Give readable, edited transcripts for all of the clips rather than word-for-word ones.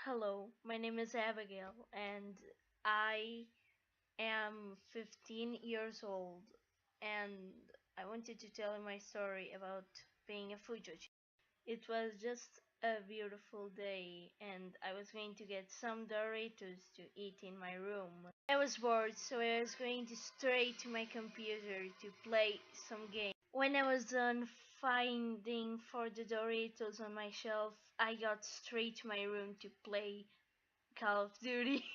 Hello, my name is Abigail, and I am 15 years old, and I wanted to tell you my story about being a Fujoshi. It was just a beautiful day, and I was going to get some Doritos to eat in my room. I was bored, so I was going to straight to my computer to play some game. When I was done finding for the Doritos on my shelf, I got straight to my room to play Call of Duty.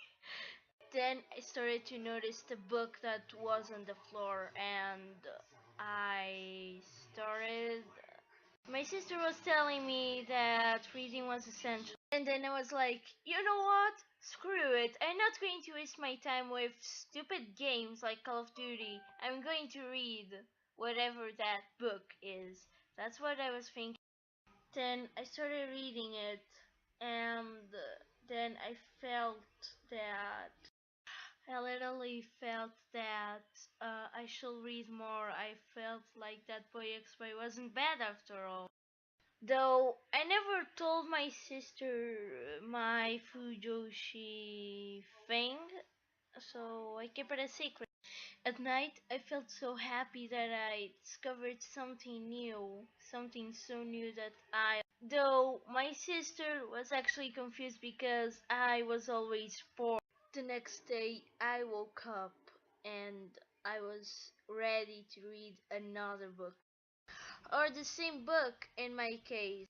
Then I started to notice the book that was on the floor, and I started. My sister was telling me that reading was essential, and then I was like, you know what? Screw it. I'm not going to waste my time with stupid games like Call of Duty. I'm going to read whatever that book is. That's what I was thinking. Then I started reading it, and then felt that I literally felt that I should read more. I felt like that Boy X Boy wasn't bad after all. Though I never told my sister my Fujoshi thing, so I kept it a secret. At night, I felt so happy that I discovered something new, something so new that though my sister was actually confused because I was always bored. The next day, I woke up and I was ready to read another book, or the same book in my case.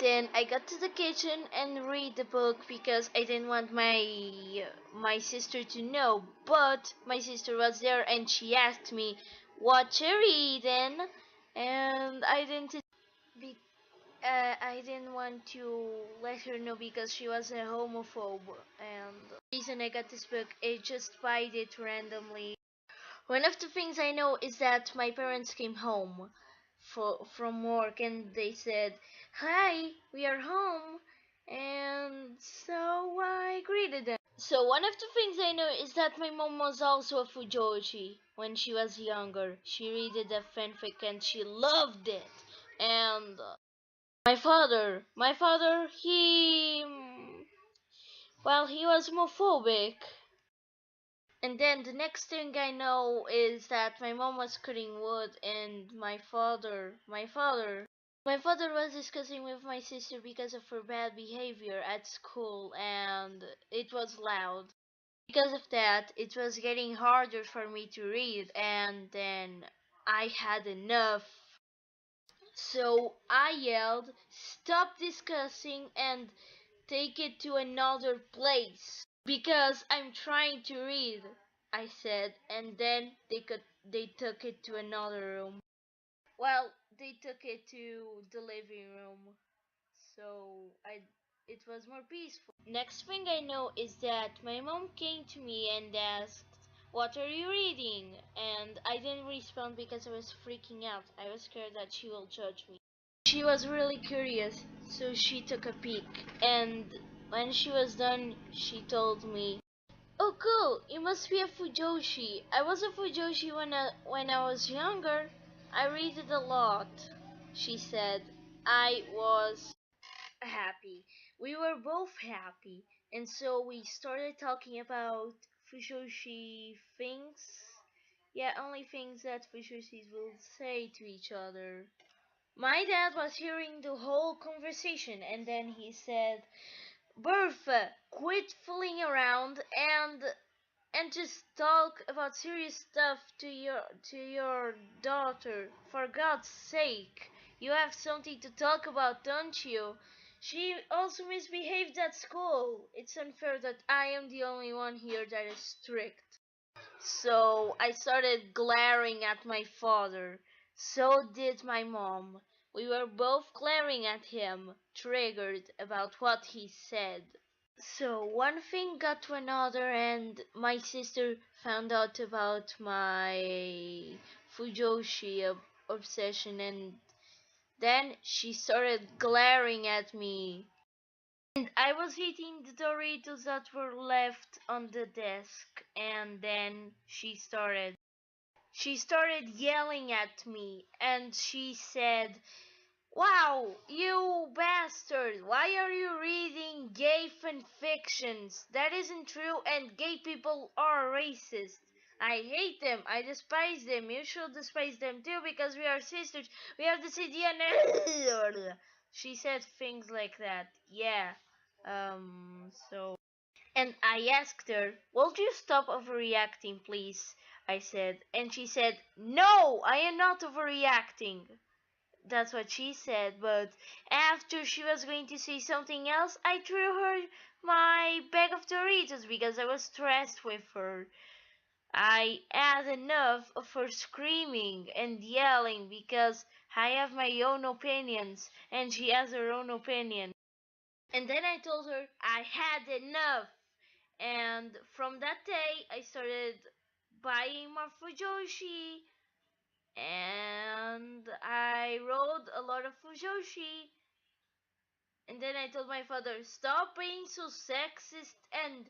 Then I got to the kitchen and read the book because I didn't want my sister to know. But my sister was there and she asked me, "What you reading?" And be, I didn't want to let her know because she was a homophobe. And the reason I got this book, I just bought it randomly. One of the things I know is that my parents came home from work and they said, "Hi, we are home." And so I greeted them. So one of the things I know is that my mom was also a Fujoshi when she was younger. She read the fanfic and she loved it. And my father, well, he was homophobic. And then the next thing I know is that my mom was cutting wood and my father was discussing with my sister because of her bad behavior at school and it was loud. Because of that, it was getting harder for me to read and then I had enough. So I yelled, "Stop discussing and take it to another place because I'm trying to read," I said, and then they took it to another room. Well, they took it to the living room, so I it was more peaceful. Next thing I know is that my mom came to me and asked, "What are you reading?" And I didn't respond because I was freaking out. I was scared that she will judge me. She was really curious, so she took a peek, and when she was done, she told me, "Oh, cool! You must be a Fujoshi. I was a Fujoshi when I was younger. I read it a lot," she said. I was happy. We were both happy, and so we started talking about Fujoshi things. Yeah, only things that Fujoshis will say to each other. My dad was hearing the whole conversation and then he said, "Bertha, quit fooling around and just talk about serious stuff to your daughter. For God's sake. You have something to talk about, don't you? She also misbehaved at school. It's unfair that I am the only one here that is strict." So I started glaring at my father. So did my mom. We were both glaring at him, triggered about what he said. So one thing got to another, and my sister found out about my Fujoshi obsession, and then she started glaring at me. And I was eating the Doritos that were left on the desk, and then she started yelling at me and she said, Wow, you bastard! Why are you reading gay fan fictions? That isn't true, and gay people are racist. I hate them. I despise them. You should despise them too because we are sisters. We are the city and she said things like that. Yeah. So and I asked her, "Won't you stop overreacting, please?" I said, and she said, "No, I am not overreacting." That's what she said, but after she was going to say something else, I threw her my bag of Doritos because I was stressed with her. I had enough of her screaming and yelling because I have my own opinions and she has her own opinion. And then I told her I had enough. And from that day, I started buying more Fujoshi and I wrote a lot of Fujoshi. And then I told my father, "Stop being so sexist and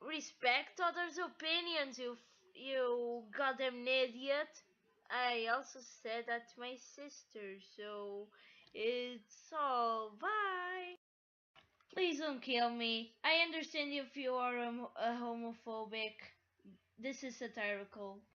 respect others' opinions, you goddamn idiot." I also said that to my sister, so it's all bye. Please don't kill me. I understand if you are a homophobic. This is satirical.